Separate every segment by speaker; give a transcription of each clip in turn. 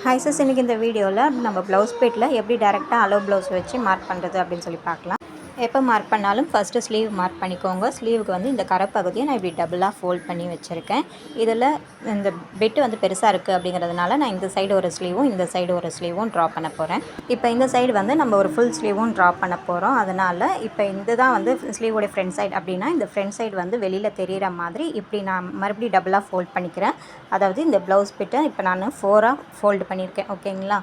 Speaker 1: Hi sis, இன்றைக்கி இந்த வீடியோவில் நம்ம ப்ளவுஸ் பிட்டில் எப்படி டேரெக்டாக அலோ ப்ளவுஸ் வச்சு மார்க் பண்ணுறது அப்படின்னு சொல்லி பார்க்கலாம். எப்போ மார்க் பண்ணாலும் ஃபஸ்ட்டு ஸ்லீவ் மார்க் பண்ணிக்கோங்க. ஸ்லீவுக்கு வந்து இந்த கரைப்பகுதியை நான் இப்படி டபுளாக ஃபோல்ட் பண்ணி வச்சுருக்கேன். இதில் இந்த பெட்டு வந்து பெருசாக இருக்குது அப்படிங்கிறதுனால நான் இந்த சைடு ஒரு ஸ்லீவும் இந்த சைடு ஒரு ஸ்லீவும் ட்ரா பண்ண போகிறேன். இப்போ இந்த சைடு வந்து நம்ம ஒரு ஃபுல் ஸ்லீவும் ட்ரா பண்ண போகிறோம். அதனால் இப்போ இந்த தான் வந்து ஸ்லீவோடைய ஃப்ரண்ட் சைடு அப்படின்னா இந்த ஃப்ரண்ட் சைடு வந்து வெளியில் தெரிகிற மாதிரி இப்படி நான் மறுபடியும் டபுளாக ஃபோல்ட் பண்ணிக்கிறேன். அதாவது இந்த ப்ளவுஸ் பிட்டை இப்போ நான் 4ஆக ஃபோல்டு பண்ணியிருக்கேன். ஓகேங்களா?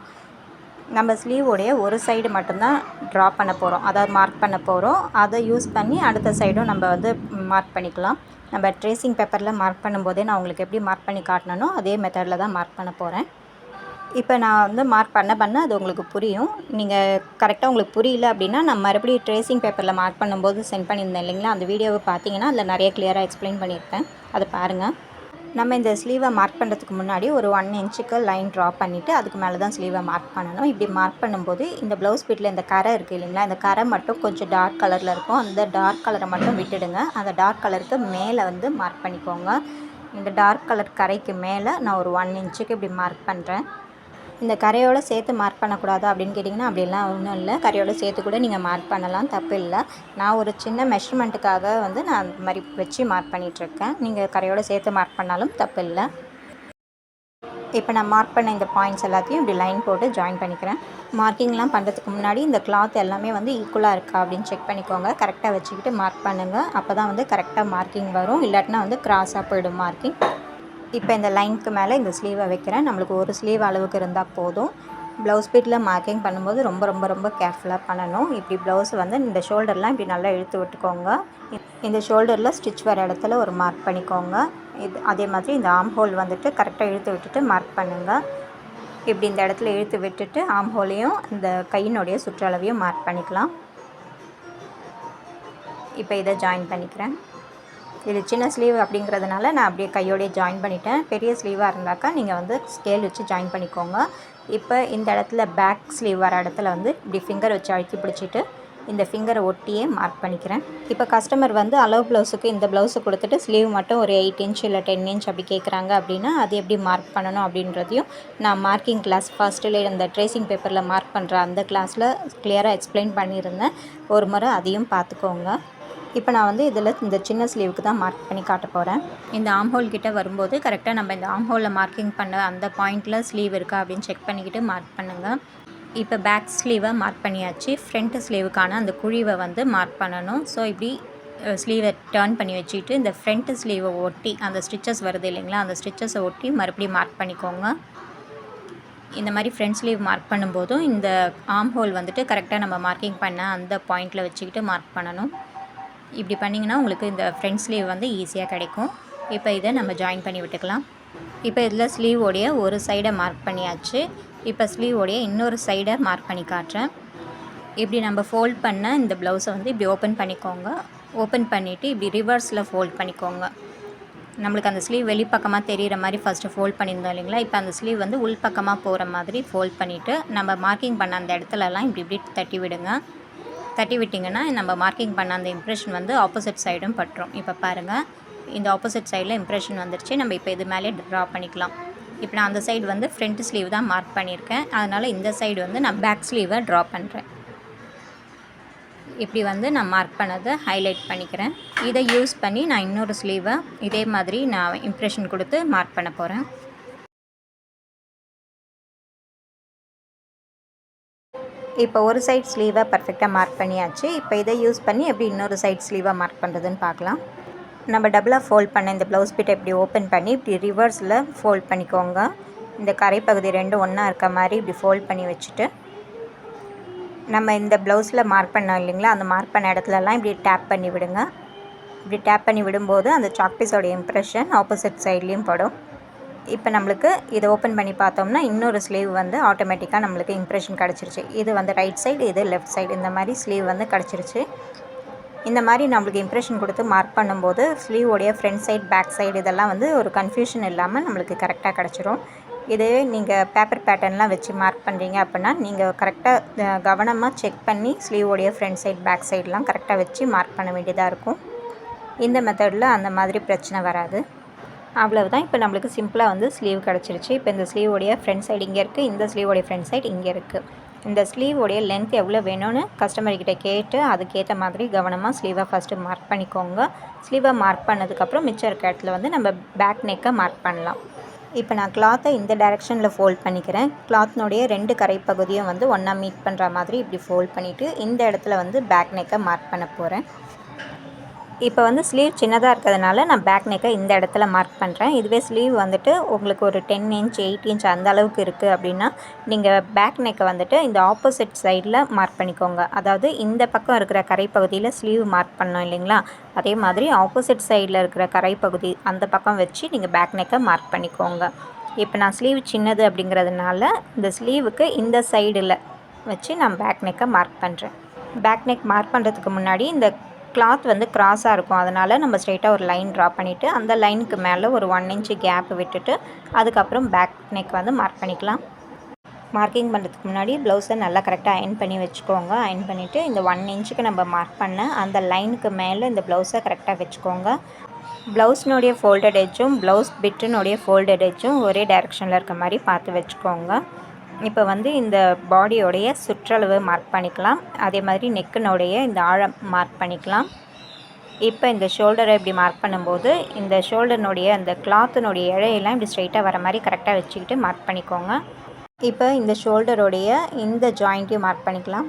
Speaker 1: நம்ம ஸ்லீவோடைய ஒரு சைடு மட்டும்தான் ட்ரா பண்ண போகிறோம், அதாவது மார்க் பண்ண போகிறோம். அதை யூஸ் பண்ணி அடுத்த சைடும் நம்ம வந்து மார்க் பண்ணிக்கலாம். நம்ம ட்ரேசிங் பேப்பரில் மார்க் பண்ணும்போதே நான் உங்களுக்கு எப்படி மார்க் பண்ணி காட்டினனோ அதே மெத்தடில் தான் மார்க் பண்ண போகிறேன். இப்போ நான் வந்து மார்க் பண்ண அது உங்களுக்கு புரியும். நீங்கள் கரெக்டாக உங்களுக்கு புரியல அப்படின்னா நான் மறுபடியும் ட்ரேசிங் பேப்பரில் மார்க் பண்ணும்போது சென்ட் பண்ணியிருந்தேன் இல்லைங்களா, அந்த வீடியோவை பார்த்தீங்கன்னா அதில் நிறைய கிளியராக எக்ஸ்பிளைன் பண்ணியிருப்பேன். அதை பாருங்கள். நம்ம இந்த ஸ்லீவை மார்க் பண்ணுறதுக்கு முன்னாடி ஒரு 1 இன்ச்சுக்கு லைன் ட்ரா பண்ணிவிட்டு அதுக்கு மேலே தான் ஸ்லீவை மார்க் பண்ணணும். இப்படி மார்க் பண்ணும்போது இந்த ப்ளவுஸ் பிட்டில் இந்த கரை இருக்குது இல்லைங்களா, இந்த கரை மட்டும் கொஞ்சம் டார்க் கலரில் இருக்கும். அந்த டார்க் கலரை மட்டும் விட்டுடுங்க. அந்த டார்க் கலருக்கு மேலே வந்து மார்க் பண்ணிக்கோங்க. இந்த டார்க் கலர் கரைக்கு மேலே நான் ஒரு 1 இன்ச்சுக்கு இப்படி மார்க் பண்ணுறேன். இந்த கரையோடு சேர்த்து மார்க் பண்ணக்கூடாது அப்படின்னு கேட்டிங்கன்னா அப்படிலாம் ஒன்றும் இல்லை. கரையோடு சேர்த்து கூட நீங்கள் மார்க் பண்ணலாம், தப்பு இல்லை. நான் ஒரு சின்ன மெஷர்மெண்ட்டுக்காக வந்து நான் அந்த மாதிரி வச்சு மார்க் பண்ணிகிட்ருக்கேன். நீங்கள் கரையோடு சேர்த்து மார்க் பண்ணாலும் தப்பு இல்லை. இப்போ நான் மார்க் பண்ண இந்த பாயிண்ட்ஸ் எல்லாத்தையும் இப்படி லைன் போட்டு ஜாயின் பண்ணிக்கிறேன். மார்க்கிங்லாம் பண்ணுறதுக்கு முன்னாடி இந்த கிளாத் எல்லாமே வந்து ஈக்குவலாக இருக்கா அப்படின்னு செக் பண்ணிக்கோங்க. கரெக்டாக வச்சுக்கிட்டு மார்க் பண்ணுங்கள். அப்போ தான் வந்து கரெக்டாக மார்க்கிங் வரும். இல்லாட்டினா வந்து கிராஸாக போயிடும் மார்க்கிங். இப்போ இந்த லைனுக்கு மேலே இந்த ஸ்லீவை வைக்கிறேன். நம்மளுக்கு ஒரு ஸ்லீவ் அளவுக்கு இருந்தால் போதும். ப்ளவுஸ் பிட்டில் மார்க்கிங் பண்ணும்போது ரொம்ப ரொம்ப ரொம்ப கேர்ஃபுல்லாக பண்ணணும். இப்படி ப்ளவுஸ் வந்து இந்த ஷோல்டர்லாம் இப்படி நல்லா இழுத்து விட்டுக்கோங்க. இந்த ஷோல்டரில் ஸ்டிச் வர இடத்துல ஒரு மார்க் பண்ணிக்கோங்க. அதே மாதிரி இந்த ஆம் ஹோல் வந்துட்டு கரெக்டாக இழுத்து விட்டுட்டு மார்க் பண்ணுங்கள். இப்படி இந்த இடத்துல இழுத்து விட்டுட்டு ஆம் ஹோலையும் இந்த கையினுடைய சுற்றளவையும் மார்க் பண்ணிக்கலாம். இப்போ இதை ஜாயின் பண்ணிக்கிறேன். இது சின்ன ஸ்லீவ் அப்படிங்கிறதுனால நான் அப்படியே கையோடையே ஜாயின் பண்ணிட்டேன். பெரிய ஸ்லீவாக இருந்தாக்கா நீங்கள் வந்து ஸ்கேல் வச்சு ஜாயின் பண்ணிக்கோங்க. இப்போ இந்த இடத்துல பேக் ஸ்லீவ் வர இடத்துல வந்து இப்படி ஃபிங்கர் வச்சு அழுத்தி பிடிச்சிட்டு இந்த ஃபிங்கரை ஒட்டியே மார்க் பண்ணிக்கிறேன். இப்போ கஸ்டமர் வந்து அளவு ப்ளவுஸுக்கு இந்த ப்ளவுஸை கொடுத்துட்டு ஸ்லீவ் மட்டும் ஒரு 8 இன்ச் இல்லை 10 இன்ச் அப்படி கேட்குறாங்க அப்படின்னா அது எப்படி மார்க் பண்ணணும் அப்படின்றதையும் நான் மார்க்கிங் கிளாஸ் ஃபஸ்ட்டில் இந்த ட்ரேசிங் பேப்பரில் மார்க் பண்ணுற அந்த கிளாஸில் கிளியராக எக்ஸ்பிளைன் பண்ணியிருந்தேன். ஒரு முறை அதையும் பார்த்துக்கோங்க. இப்போ நான் வந்து இதில் இந்த சின்ன ஸ்லீவுக்கு தான் மார்க் பண்ணி காட்ட போகிறேன். இந்த ஆம் ஹோல் கிட்டே வரும்போது கரெக்டாக நம்ம இந்த ஆம் ஹோலில் மார்க்கிங் பண்ண அந்த பாயிண்டில் ஸ்லீவ் இருக்கா அப்படின்னு செக் பண்ணிக்கிட்டு மார்க் பண்ணுங்கள். இப்போ பேக் ஸ்லீவை மார்க் பண்ணியாச்சு. ஃப்ரண்ட் ஸ்லீவுக்கான அந்த குழிவை வந்து மார்க் பண்ணணும். ஸோ இப்படி ஸ்லீவை டர்ன் பண்ணி வச்சுட்டு இந்த ஃப்ரண்ட் ஸ்லீவை ஒட்டி அந்த ஸ்டிச்சஸ் வருது இல்லைங்களா, அந்த ஸ்டிச்சஸை ஒட்டி மறுபடியும் மார்க் பண்ணிக்கோங்க. இந்த மாதிரி ஃப்ரண்ட் ஸ்லீவ் மார்க் பண்ணும்போதும் இந்த ஆம் ஹோல் வந்துட்டு கரெக்டாக நம்ம மார்க்கிங் பண்ண அந்த பாயிண்டில் வச்சுக்கிட்டு மார்க் பண்ணணும். இப்படி பண்ணிங்கன்னா உங்களுக்கு இந்த ஃப்ரண்ட் ஸ்லீவ் வந்து ஈஸியாக கிடைக்கும். இப்போ இதை நம்ம ஜாயின் பண்ணி விட்டுக்கலாம். இப்போ இதில் ஸ்லீவோடைய ஒரு சைடை மார்க் பண்ணியாச்சு. இப்போ ஸ்லீவோடைய இன்னொரு சைடை மார்க் பண்ணி காட்டுறேன். இப்படி நம்ம ஃபோல்ட் பண்ண இந்த ப்ளவுஸை வந்து இப்படி ஓப்பன் பண்ணிக்கோங்க. ஓப்பன் பண்ணிவிட்டு இப்படி ரிவர்ஸில் ஃபோல்ட் பண்ணிக்கோங்க. நம்மளுக்கு அந்த ஸ்லீவ் வெளிப்பக்கமாக தெரிகிற மாதிரி ஃபஸ்ட்டு ஃபோல்ட் பண்ணியிருந்தோம் இல்லைங்களா, இப்போ அந்த ஸ்லீவ் வந்து உள்பக்கமாக போகிற மாதிரி ஃபோல்ட் பண்ணிவிட்டு நம்ம மார்க்கிங் பண்ண அந்த இடத்துலலாம் இப்படி இப்படி தட்டி விடுங்க. தட்டி விட்டிங்கன்னா நம்ம மார்க்கிங் பண்ண அந்த இம்ப்ரெஷன் வந்து ஆப்போசிட் சைடும் பட்டுரும். இப்போ பாருங்கள், இந்த ஆப்போசிட் சைடில் இம்ப்ரெஷன் வந்துருச்சு. நம்ம இப்போ இது மேலே ட்ரா பண்ணிக்கலாம். இப்போ நான் அந்த சைடு வந்து ஃப்ரண்ட் ஸ்லீவ் தான் மார்க் பண்ணியிருக்கேன். அதனால் இந்த சைடு வந்து நான் பேக் ஸ்லீவை ட்ரா பண்ணுறேன். இப்படி வந்து நான் மார்க் பண்ணதை ஹைலைட் பண்ணிக்கிறேன். இதை யூஸ் பண்ணி நான் இன்னொரு ஸ்லீவை இதே மாதிரி நான் இம்ப்ரெஷன் கொடுத்து மார்க் பண்ண போகிறேன். இப்போ ஒரு சைட் ஸ்லீவை பர்ஃபெக்டாக மார்க் பண்ணியாச்சு. இப்போ இதை யூஸ் பண்ணி எப்படி இன்னொரு சைட் ஸ்லீவாக மார்க் பண்ணுறதுன்னு பார்க்கலாம். நம்ம டபுளாக ஃபோல்ட் பண்ண இந்த ப்ளவுஸ் பிட்டை இப்படி ஓப்பன் பண்ணி இப்படி ரிவர்ஸில் ஃபோல்ட் பண்ணிக்கோங்க. இந்த கரைப்பகுதி ரெண்டும் ஒன்றா இருக்க மாதிரி இப்படி ஃபோல்ட் பண்ணி வச்சுட்டு நம்ம இந்த ப்ளவுஸில் மார்க் பண்ணோம் இல்லைங்களா, அந்த மார்க் பண்ண இடத்துலலாம் இப்படி டேப் பண்ணி விடுங்க. இப்படி டேப் பண்ணி விடும்போது அந்த சாக் பீஸோட இம்ப்ரெஷன் ஆப்போசிட் சைட்லேயும் படும். இப்போ நம்மளுக்கு இதை ஓப்பன் பண்ணி பார்த்தோம்னா இன்னொரு ஸ்லீவ் வந்து ஆட்டோமேட்டிக்காக நம்மளுக்கு இம்ப்ரெஷன் கிடச்சிருச்சு. இது வந்து ரைட் சைடு, இது லெஃப்ட் சைடு, இந்த மாதிரி ஸ்லீவ் வந்து கிடச்சிருச்சு. இந்த மாதிரி நம்மளுக்கு இம்ப்ரெஷன் கொடுத்து மார்க் பண்ணும்போது ஸ்லீவோடைய ஃப்ரண்ட் சைடு பேக் சைடு இதெல்லாம் வந்து ஒரு கன்ஃபியூஷன் இல்லாமல் நம்மளுக்கு கரெக்டாக கிடச்சிரும். இதே நீங்கள் பேப்பர் பேட்டர்ன்லாம் வச்சு மார்க் பண்ணுறீங்க அப்படின்னா நீங்கள் கரெக்டாக கவனமாக செக் பண்ணி ஸ்லீவோடைய ஃப்ரண்ட் சைடு பேக் சைடெலாம் கரெக்டாக வச்சு மார்க் பண்ண வேண்டியதாக இருக்கும். இந்த மெத்தடில் அந்த மாதிரி பிரச்சனை வராது. அவ்வளவுதான். இப்போ நம்மளுக்கு சிம்பிளாக வந்து ஸ்லீவ் கிடச்சிருச்சு. இப்போ இந்த ஸ்லீவோடைய ஃப்ரண்ட் சைடு இங்கே இருக்குது, இந்த ஸ்லீவோடைய ஃப்ரண்ட் சைடு இங்கே இருக்குது. இந்த ஸ்லீவோடைய லென்த் எவ்வளோ வேணும்னு கஸ்டமர்கிட்ட கேட்டு அதுக்கேற்ற மாதிரி கவனமாக ஸ்லீவை ஃபஸ்ட்டு மார்க் பண்ணிக்கோங்க. ஸ்லீவை மார்க் பண்ணதுக்கப்புறம் மிச்சம் இருக்க இடத்துல வந்து நம்ம பேக் நெக்கை மார்க் பண்ணலாம். இப்போ நான் கிளாத்தை இந்த டைரெக்ஷனில் ஃபோல்ட் பண்ணிக்கிறேன். கிளாத்னுடைய 2 கரைப்பகுதியும் வந்து ஒன்றா மீட் பண்ணுற மாதிரி இப்படி ஃபோல்ட் பண்ணிவிட்டு இந்த இடத்துல வந்து பேக் நெக்கை மார்க் பண்ண போகிறேன். இப்போ வந்து ஸ்லீவ் சின்னதாக இருக்கிறதுனால நான் பேக் நெக்கை இந்த இடத்துல மார்க் பண்ணுறேன். இதுவே ஸ்லீவ் வந்துட்டு உங்களுக்கு ஒரு 10 இன்ச் 8 இன்ச் அந்த அளவுக்கு இருக்குது அப்படின்னா நீங்கள் பேக் நெக்கை வந்துட்டு இந்த ஆப்போசிட் சைடில் மார்க் பண்ணிக்கோங்க. அதாவது இந்த பக்கம் இருக்கிற கரைப்பகுதியில் ஸ்லீவ் மார்க் பண்ணோம் இல்லைங்களா, அதே மாதிரி ஆப்போசிட் சைடில் இருக்கிற கரைப்பகுதி அந்த பக்கம் வச்சு நீங்கள் பேக் நெக்கை மார்க் பண்ணிக்கோங்க. இப்போ நான் ஸ்லீவ் சின்னது அப்படிங்கிறதுனால இந்த ஸ்லீவுக்கு இந்த சைடில் வச்சு நான் பேக் நெக்கை மார்க் பண்ணுறேன். பேக் நெக் மார்க் பண்ணுறதுக்கு முன்னாடி இந்த கிளாத் வந்து கிராஸாக இருக்கும், அதனால் நம்ம ஸ்ட்ரெயிட்டாக ஒரு லைன் ட்ரா பண்ணிவிட்டு அந்த லைனுக்கு மேலே ஒரு 1 இன்ச்சு கேப் விட்டுட்டு அதுக்கப்புறம் பேக் நெக் வந்து மார்க் பண்ணிக்கலாம். மார்க்கிங் பண்ணுறதுக்கு முன்னாடி ப்ளவுஸை நல்லா கரெக்டாக அயன் பண்ணி வச்சுக்கோங்க. அயன் பண்ணிவிட்டு இந்த 1 இன்ச்சுக்கு நம்ம மார்க் பண்ண அந்த லைனுக்கு மேலே இந்த ப்ளவுஸை கரெக்டாக வச்சுக்கோங்க. ப்ளவுஸ்னுடைய ஃபோல்டட் எட்ஜும் ப்ளவுஸ் பிட்டுனுடைய ஃபோல்டட் எட்ஜும் ஒரே டைரெக்ஷனில் இருக்க மாதிரி பார்த்து வச்சுக்கோங்க. இப்போ வந்து இந்த பாடியோடைய சுற்றளவு மார்க் பண்ணிக்கலாம். அதே மாதிரி நெக்கினுடைய இந்த ஆழம் மார்க் பண்ணிக்கலாம். இப்போ இந்த ஷோல்டரை இப்படி மார்க் பண்ணும்போது இந்த ஷோல்டர்னுடைய அந்த கிளாத்தினுடைய இழையெல்லாம் இப்படி ஸ்ட்ரைட்டாக வர மாதிரி கரெக்டாக வச்சுக்கிட்டு மார்க் பண்ணிக்கோங்க. இப்போ இந்த ஷோல்டருடைய இந்த ஜாயிண்ட்டையும் மார்க் பண்ணிக்கலாம்.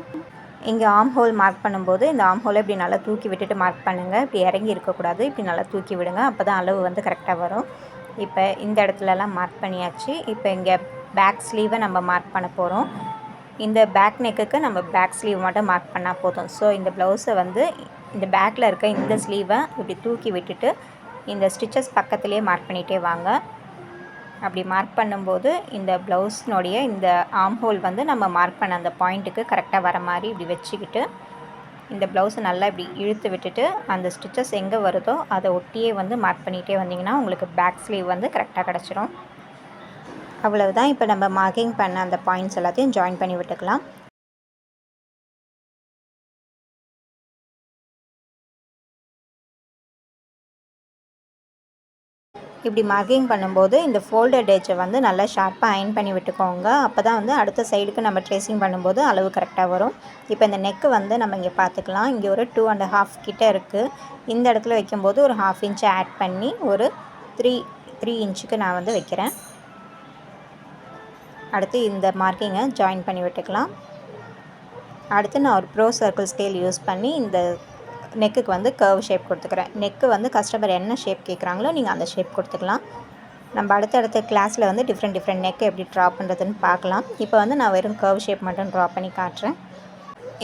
Speaker 1: இங்கே ஆம் ஹோல் மார்க் பண்ணும்போது இந்த ஆம் ஹோலை இப்படி நல்லா தூக்கி விட்டுட்டு மார்க் பண்ணுங்கள். இப்படி இறங்கி இருக்கக்கூடாது, இப்படி நல்லா தூக்கி விடுங்க, அப்போ தான் அளவு வந்து கரெக்டாக வரும். இப்போ இந்த இடத்துலலாம் மார்க் பண்ணியாச்சு. இப்போ இங்கே பேக் ஸ்லீவை நம்ம மார்க் பண்ண போகிறோம். இந்த பேக் நெக்குக்கு நம்ம பேக் ஸ்லீவ் மட்டும் மார்க் பண்ணால் போதும். ஸோ இந்த ப்ளவுஸை வந்து இந்த பேக்கில் இருக்க இந்த ஸ்லீவை இப்படி தூக்கி விட்டுட்டு இந்த ஸ்டிச்சஸ் பக்கத்துலேயே மார்க் பண்ணிகிட்டே வாங்க. அப்படி மார்க் பண்ணும்போது இந்த ப்ளவுஸ்னுடைய இந்த ஆம் ஹோல் வந்து நம்ம மார்க் பண்ண அந்த பாயிண்ட்டுக்கு கரெக்டாக வர மாதிரி இப்படி வச்சுக்கிட்டு இந்த ப்ளவுஸை நல்லா இப்படி இழுத்து விட்டுட்டு அந்த ஸ்டிச்சஸ் எங்கே வருதோ அதை ஒட்டியே வந்து மார்க் பண்ணிகிட்டே வந்தீங்கன்னா உங்களுக்கு பேக் ஸ்லீவ் வந்து கரெக்டாக கிடச்சிரும். அவ்வளவுதான். இப்போ நம்ம மார்க்கிங் பண்ண அந்த பாயிண்ட்ஸ் எல்லாத்தையும் ஜாயின் பண்ணி விட்டுக்கலாம். இப்படி மார்க்கிங் பண்ணும்போது இந்த ஃபோல்டட் எட்ஜை வந்து நல்லா ஷார்ப்பாக அயன் பண்ணி விட்டுக்கோங்க. அப்போ தான் வந்து அடுத்த சைடுக்கு நம்ம ட்ரேசிங் பண்ணும்போது அளவு கரெக்டாக வரும். இப்போ இந்த நெக்கு வந்து நம்ம இங்கே பார்த்துக்கலாம். இங்கே ஒரு 2.5 கிட்ட இருக்குது. இந்த இடத்துல வைக்கும்போது ஒரு 1/2 இன்ச் ஆட் பண்ணி ஒரு 3 இன்ச்சுக்கு நான் வந்து வைக்கிறேன். அடுத்து இந்த மார்க்கிங்கை ஜாயின் பண்ணி விட்டுக்கலாம். அடுத்து நான் ஒரு ப்ரோ சர்க்கிள் ஸ்கேல் யூஸ் பண்ணி இந்த நெக்குக்கு வந்து கர்வ் ஷேப் கொடுத்துக்கிறேன். நெக்கு வந்து கஸ்டமர் என்ன ஷேப் கேட்குறாங்களோ நீங்கள் அந்த ஷேப் கொடுத்துக்கலாம். நம்ம அடுத்தடுத்த கிளாஸில் வந்து டிஃப்ரெண்ட் நெக்கு எப்படி ட்ரா பண்ணுறதுன்னு பார்க்கலாம். இப்போ வந்து நான் வெறும் கர்வ் ஷேப் மட்டும் ட்ரா பண்ணி காட்டுறேன்.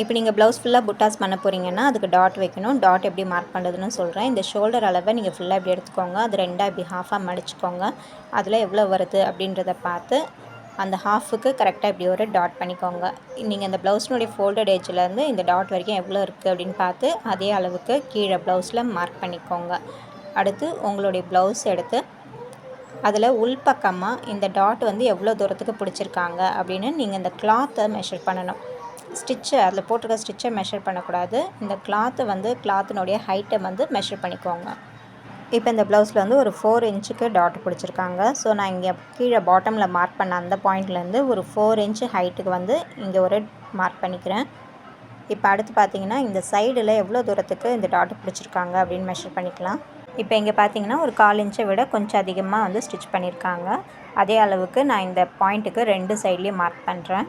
Speaker 1: இப்போ நீங்கள் ப்ளவுஸ் ஃபுல்லாக புட்டாஸ் பண்ண போகிறீங்கன்னா அதுக்கு டாட் வைக்கணும். டாட் எப்படி மார்க் பண்ணுறதுன்னு சொல்கிறேன். இந்த ஷோல்டர் அளவை நீங்கள் ஃபுல்லாக இப்படி எடுத்துக்கோங்க. அது 2 இப்படி ஹாஃபாக மடிச்சுக்கோங்க. அதில் எவ்வளோ வருது அப்படின்றத பார்த்து அந்த ஹாஃபுக்கு கரெக்டாக இப்படி ஒரு டாட் பண்ணிக்கோங்க. நீங்கள் இந்த ப்ளவுஸ்னுடைய ஃபோல்டட் எட்ஜ்லேருந்து இந்த டாட் வரைக்கும் எவ்வளோ இருக்குது அப்படின்னு பார்த்து அதே அளவுக்கு கீழே ப்ளவுஸில் மார்க் பண்ணிக்கோங்க. அடுத்து உங்களுடைய ப்ளவுஸ் எடுத்து அதில் உள்பக்கமாக இந்த டாட் வந்து எவ்வளோ தூரத்துக்கு பிடிச்சிருக்காங்க அப்படின்னு நீங்கள் இந்த கிளாத்தை மெஷர் பண்ணணும். ஸ்டிச்சை அதில் போட்டிருக்க ஸ்டிச்சை மெஷர் பண்ணக்கூடாது. இந்த கிளாத்தை வந்து கிளாத்தினுடைய ஹைட்டை வந்து மெஷர் பண்ணிக்கோங்க. இப்போ இந்த ப்ளவுஸில் வந்து ஒரு 4 இன்ச்சுக்கு டாட் பிடிச்சிருக்காங்க. ஸோ நான் இங்கே கீழே பாட்டமில் மார்க் பண்ண அந்த பாயிண்ட்லேருந்து ஒரு 4 இன்ச்சு ஹைட்டுக்கு வந்து இங்கே ஒரு மார்க் பண்ணிக்கிறேன். இப்போ அடுத்து பார்த்தீங்கன்னா இந்த சைடில் எவ்வளோ தூரத்துக்கு இந்த டாட் பிடிச்சிருக்காங்க அப்படின்னு மெஷர் பண்ணிக்கலாம். இப்போ இங்கே பார்த்தீங்கன்னா ஒரு 1/4 இன்ச்சை விட கொஞ்சம் அதிகமாக வந்து ஸ்டிச் பண்ணியிருக்காங்க. அதே அளவுக்கு நான் இந்த பாயிண்ட்டுக்கு 2 சைட்லேயும் மார்க் பண்ணுறேன்.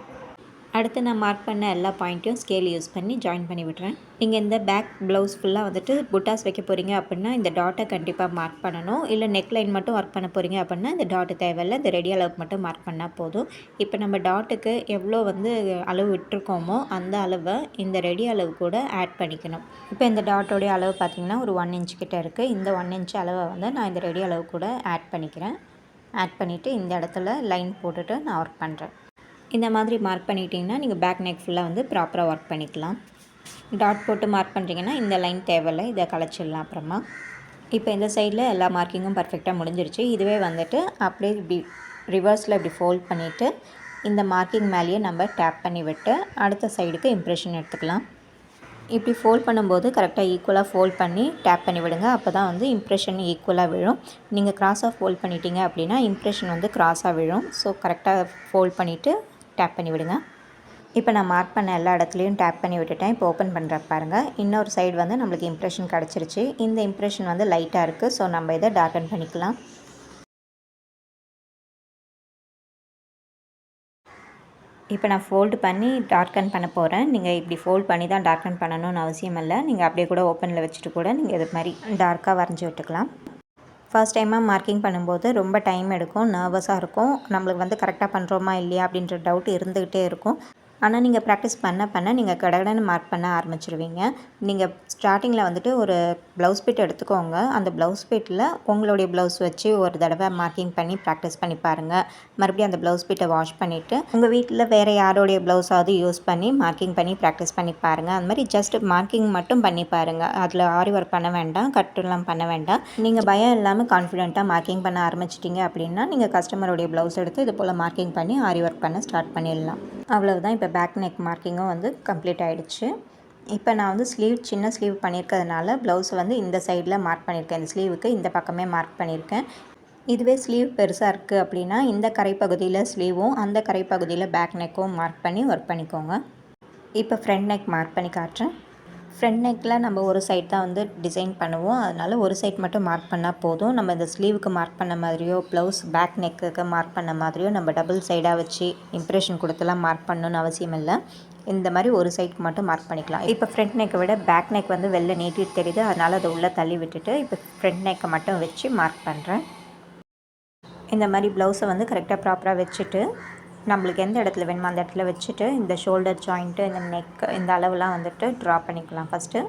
Speaker 1: அடுத்து நான் மார்க் பண்ண எல்லா பாயிண்ட்டையும் ஸ்கேல் யூஸ் பண்ணி ஜாயின் பண்ணி விட்றேன். நீங்கள் இந்த பேக் ப்ளவுஸ் ஃபுல்லாக வந்துட்டு புட்டாஸ் வைக்க போகிறீங்க அப்படின்னா இந்த டாட்டை கண்டிப்பாக மார்க் பண்ணணும். இல்லை நெக் லைன் மட்டும் ஒர்க் பண்ண போகிறீங்க அப்படின்னா இந்த டாட்டு தேவையில்லை, இந்த ரெடி அளவுக்கு மட்டும் மார்க் பண்ணால் போதும். இப்போ நம்ம டாட்டுக்கு எவ்வளோ வந்து அளவு விட்டுருக்கோமோ அந்த அளவை இந்த ரெடி அளவு கூட ஆட் பண்ணிக்கணும். இப்போ இந்த டாட்டோடைய அளவு பார்த்திங்கன்னா ஒரு 1 இன்ச் கிட்ட இருக்குது. இந்த 1 இன்ச் அளவை வந்து நான் இந்த ரெடி அளவு கூட ஆட் பண்ணிக்கிறேன். ஆட் பண்ணிவிட்டு இந்த இடத்துல லைன் போட்டுட்டு நான் ஒர்க் பண்ணுறேன். இந்த மாதிரி மார்க் பண்ணிட்டீங்கன்னா நீங்கள் பேக் நெக் ஃபுல்லாக வந்து ப்ராப்பராக ஒர்க் பண்ணிக்கலாம். டாட் போட்டு மார்க் பண்ணுறீங்கன்னா இந்த லைன் தேவையில்லை, இதை கலைச்சிடலாம் அப்புறமா. இப்போ இந்த சைடில் எல்லா மார்க்கிங்கும் பர்ஃபெக்டாக முடிஞ்சிருச்சு. இதுவே வந்துட்டு அப்படியே இப்படி ரிவர்ஸில் இப்படி ஃபோல்ட் பண்ணிவிட்டு இந்த மார்க்கிங் மேலேயே நம்ம டேப் பண்ணி விட்டு அடுத்த சைடுக்கு இம்ப்ரெஷன் எடுத்துக்கலாம். இப்படி ஃபோல்ட் பண்ணும்போது கரெக்டாக ஈக்குவலாக ஃபோல்ட் பண்ணி டேப் பண்ணி விடுங்க. அப்போ தான் வந்து இம்ப்ரெஷன் ஈக்குவலாக விழும். நீங்கள் கிராஸாக ஃபோல்ட் பண்ணிட்டீங்க அப்படின்னா இம்ப்ரெஷன் வந்து கிராஸாக விழும். ஸோ கரெக்டாக ஃபோல்ட் பண்ணிவிட்டு டேப் பண்ணி விடுங்க. இப்போ நான் மார்க் பண்ண எல்லா இடத்துலையும் டேப் பண்ணி விட்டுட்டேன். இப்போ ஓப்பன் பண்ணுற பாருங்கள். இன்னொரு சைடு வந்து நம்மளுக்கு இம்ப்ரெஷன் கிடச்சிருச்சு. இந்த இம்ப்ரெஷன் வந்து லைட்டாக இருக்குது. ஸோ நம்ம இதை டார்க்கன் பண்ணிக்கலாம். இப்போ நான் ஃபோல்டு பண்ணி டார்க்கன் பண்ண போகிறேன். நீங்கள் இப்படி ஃபோல்ட் பண்ணி தான் டார்க்கன் பண்ணணும்னு அவசியம் இல்லை. நீங்கள் அப்படியே கூட ஓப்பனில் வச்சுட்டு கூட நீங்கள் இது மாதிரி டார்க்காக வரைஞ்சி விட்டுக்கலாம். ஃபர்ஸ்ட் டைமாக மார்க்கிங் பண்ணும்போது ரொம்ப டைம் எடுக்கும், நர்வஸாக இருக்கும். நம்மளுக்கு வந்து கரெக்டாக பண்ணுறோமா இல்லையா அப்படின்ற டவுட் இருந்துக்கிட்டே இருக்கும். ஆனால் நீங்கள் ப்ராக்டிஸ் பண்ண நீங்கள் கடகடன்னு மார்க் பண்ண ஆரம்பிச்சிருவீங்க. நீங்கள் ஸ்டார்டிங்கில் வந்துட்டு ஒரு ப்ளவுஸ் பிட் எடுத்துக்கோங்க. அந்த ப்ளவுஸ் பிட்டில் உங்களுடைய ப்ளவுஸ் வச்சு ஒரு தடவை மார்க்கிங் பண்ணி ப்ராக்டிஸ் பண்ணி பாருங்கள். மறுபடியும் அந்த ப்ளவுஸ் பிட்டை வாஷ் பண்ணிவிட்டு உங்கள் வீட்டில் வேறு யாரோடைய ப்ளவுஸாவது யூஸ் பண்ணி மார்க்கிங் பண்ணி ப்ராக்டிஸ் பண்ணி பாருங்கள். அந்த மாதிரி ஜஸ்ட் மார்க்கிங் மட்டும் பண்ணி பாருங்கள். அதில் ஆரி ஒர்க் பண்ண வேண்டாம், கட்டுலாம் பண்ண வேண்டாம். நீங்கள் பயம் இல்லாமல் கான்ஃபிடென்ட்டாக மார்க்கிங் பண்ண ஆரம்பிச்சிட்டிங்க அப்படின்னா நீங்கள் கஸ்டமருடைய ப்ளவுஸ் எடுத்து இது போல் மார்க்கிங் பண்ணி ஆரி ஒர்க் பண்ண ஸ்டார்ட் பண்ணிடலாம். அவ்வளவுதான். இப்போ பேக் நெக் மார்க்கிங்கும் வந்து கம்ப்ளீட் ஆகிடுச்சு. இப்போ நான் வந்து சின்ன ஸ்லீவ் பண்ணியிருக்கிறதுனால ப்ளவுஸை வந்து இந்த சைடில் மார்க் பண்ணியிருக்கேன். இந்த ஸ்லீவுக்கு இந்த பக்கமே மார்க் பண்ணியிருக்கேன். இதுவே ஸ்லீவ் பெருசாக இருக்குது அப்படின்னா இந்த கரைப்பகுதியில் ஸ்லீவும் அந்த கரைப்பகுதியில் பேக் நெக்கும் மார்க் பண்ணி ஒர்க் பண்ணிக்கோங்க. இப்போ ஃப்ரண்ட் நெக் மார்க் பண்ணி காட்டுறேன். ஃப்ரண்ட் நெக்கில் நம்ம ஒரு சைட் தான் வந்து டிசைன் பண்ணுவோம். அதனால் ஒரு சைட் மட்டும் மார்க் பண்ணால் போதும். நம்ம இந்த ஸ்லீவுக்கு மார்க் பண்ண மாதிரியோ ப்ளவுஸ் பேக் நெக்குக்கு மார்க் பண்ண மாதிரியோ நம்ம டபுள் சைடாக வச்சு இம்ப்ரெஷன் கொடுத்துலாம் மார்க் பண்ணணுன்னு அவசியம் இல்லை. இந்த மாதிரி ஒரு சைடுக்கு மட்டும் மார்க் பண்ணிக்கலாம். இப்போ ஃப்ரண்ட் நெக்கை விட பேக் நெக் வந்து வெளில நீட்டிட்டு தெரியுது. அதனால் அதை உள்ளே தள்ளி விட்டுட்டு இப்போ ஃப்ரண்ட் நெக்கை மட்டும் வச்சு மார்க் பண்ணுறேன். இந்த மாதிரி ப்ளவுஸை வந்து கரெக்டாக ப்ராப்பராக வச்சுட்டு நம்மளுக்கு எந்த இடத்துல வேணுமோ அந்த இடத்துல வச்சுட்டு இந்த ஷோல்டர் ஜாயிண்ட்டு இந்த நெக் இந்த அளவுலாம் வந்துட்டு ட்ரா பண்ணிக்கலாம் ஃபஸ்ட்டு.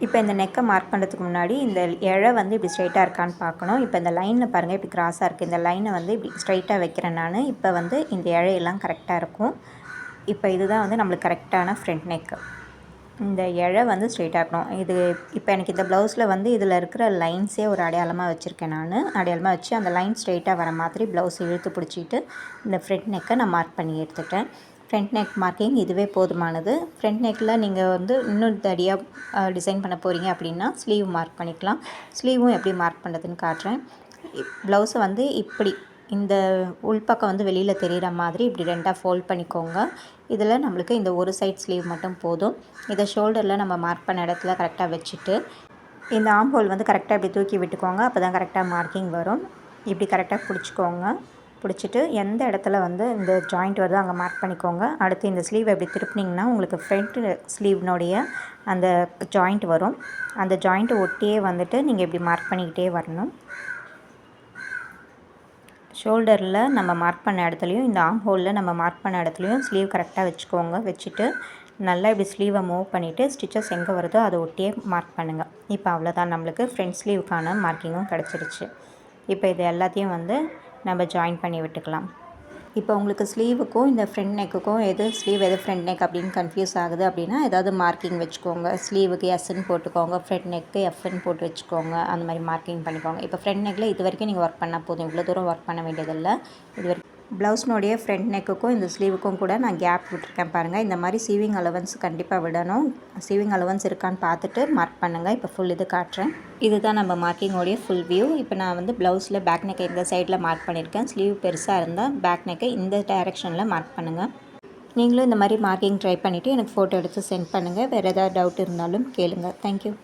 Speaker 1: இப்போ இந்த நெக்கை மார்க் பண்ணுறதுக்கு முன்னாடி இந்த இழை வந்து இப்படி ஸ்ட்ரைட்டாக இருக்கான்னு பார்க்கணும். இப்போ இந்த லைனில் பாருங்கள் இப்படி கிராஸாக இருக்குது. இந்த லைனை வந்து இப்படி ஸ்ட்ரைட்டாக வைக்கிறேன் நான். இப்போ வந்து இந்த இழையெல்லாம் கரெக்டாக இருக்கும். இப்போ இதுதான் வந்து நம்மளுக்கு கரெக்டான ஃப்ரண்ட் நெக்கு. இந்த இழை வந்து ஸ்ட்ரெயிட்டாக இருக்கணும். இது இப்போ எனக்கு இந்த ப்ளவுஸில் வந்து இதில் இருக்கிற லைன்ஸே ஒரு அடையாளமாக வச்சுருக்கேன் நான். அடையாளமாக வச்சு அந்த லைன் ஸ்ட்ரெயிட்டாக வர மாதிரி ப்ளவுஸ் இழுத்து பிடிச்சிட்டு இந்த ஃப்ரண்ட் நெக்கை நான் மார்க் பண்ணி எடுத்துட்டேன். ஃப்ரண்ட் நெக் மார்க்கிங் இதுவே போதுமானது. ஃப்ரண்ட் நெக்கில் நீங்கள் வந்து இன்னும் தடியாக டிசைன் பண்ண போகிறீங்க அப்படின்னா ஸ்லீவ் மார்க் பண்ணிக்கலாம். ஸ்லீவும் எப்படி மார்க் பண்ணுறதுன்னு காட்டுறேன். ப்ளவுஸை வந்து இப்படி இந்த உள்பக்கம் வந்து வெளியில் தெரிகிற மாதிரி இப்படி ரெண்டாக ஃபோல்ட் பண்ணிக்கோங்க. இதில் நம்மளுக்கு இந்த ஒரு சைட் ஸ்லீவ் மட்டும் போதும். இதை ஷோல்டரில் நம்ம மார்க் பண்ண இடத்துல கரெக்டாக வச்சுட்டு இந்த ஆம் ஹோல் வந்து கரெக்டாக இப்படி தூக்கி விட்டுக்கோங்க. அப்போ தான் கரெக்டாக மார்க்கிங் வரும். இப்படி கரெக்டாக பிடிச்சிக்கோங்க. பிடிச்சிட்டு எந்த இடத்துல வந்து இந்த ஜாயிண்ட் வருதோ அங்கே மார்க் பண்ணிக்கோங்க. அடுத்து இந்த ஸ்லீவ் எப்படி திருப்பினீங்கன்னா உங்களுக்கு ஃப்ரண்ட் ஸ்லீவ்னுடைய அந்த ஜாயிண்ட் வரும். அந்த ஜாயிண்ட்டை ஒட்டியே வந்துட்டு நீங்கள் இப்படி மார்க் பண்ணிக்கிட்டே வரணும். ஷோல்டரில் நம்ம மார்க் பண்ண இடத்துலையும் இந்த ஆம் ஹோலில் நம்ம மார்க் பண்ண இடத்துலையும் ஸ்லீவ் கரெக்டாக வச்சுக்கோங்க. வச்சுட்டு நல்லா இப்படி ஸ்லீவை மூவ் பண்ணிவிட்டு ஸ்டிச்சஸ் எங்கே வருதோ அதை ஒட்டியே மார்க் பண்ணுங்கள். இப்போ அவ்வளோதான், நம்மளுக்கு ஃப்ரண்ட் ஸ்லீவுக்கான மார்க்கிங்கும் கிடச்சிருச்சு. இப்போ இது எல்லாத்தையும் வந்து நம்ம ஜாயின் பண்ணி விட்டுக்கலாம். இப்போ உங்களுக்கு ஸ்லீவுக்கும் இந்த ஃப்ரண்ட் நெக்குக்கும் எது ஸ்லீவ் எது ஃப்ரண்ட் நெக் அப்படின்னு கன்ஃபியூஸ் ஆகுது அப்படின்னா ஏதாவது மார்க்கிங் வச்சுக்கோங்க. ஸ்லீவுக்கு எஸ்ன்னு போட்டுக்கோங்க, ஃப்ரண்ட் நெக்கு எஃப்ன்னு போட்டு வச்சுக்கோங்க. அந்த மாதிரி மார்க்கிங் பண்ணிக்கோங்க. இப்போ ஃப்ரண்ட் நெக்கில் இது வரைக்கும் நீங்கள் ஒர்க் பண்ணால் போதும். இவ்வளோ தூரம் ஒர்க் பண்ண வேண்டியதில்லை. இது வரைக்கும் ப்ளவுஸ்னுடைய ஃப்ரண்ட் நெக்குக்கும் இந்த ஸ்லீவுக்கும் கூட நான் கேப் விட்டுருக்கேன் பாருங்கள். இந்த மாதிரி சீவிங் அலவன்ஸ் கண்டிப்பாக விடணும். சீவிங் அலவன்ஸ் இருக்கான்னு பார்த்துட்டு மார்க் பண்ணுங்கள். இப்போ ஃபுல் இது காட்டுறேன். இதுதான் நம்ம மார்க்கிங்கோடைய ஃபுல் வியூ. இப்போ நான் வந்து ப்ளவுஸில் பேக் நெக்கை இந்த சைடில் மார்க் பண்ணியிருக்கேன். ஸ்லீவ் பெருசாக இருந்தால் பேக் நெக்கை இந்த டைரெக்ஷனில் மார்க் பண்ணுங்கள். நீங்களும் இந்த மாதிரி மார்க்கிங் ட்ரை பண்ணிவிட்டு எனக்கு ஃபோட்டோ எடுத்து சென்ட் பண்ணுங்கள். வேறு ஏதாவது டவுட் இருந்தாலும் கேளுங்கள். தேங்க்யூ.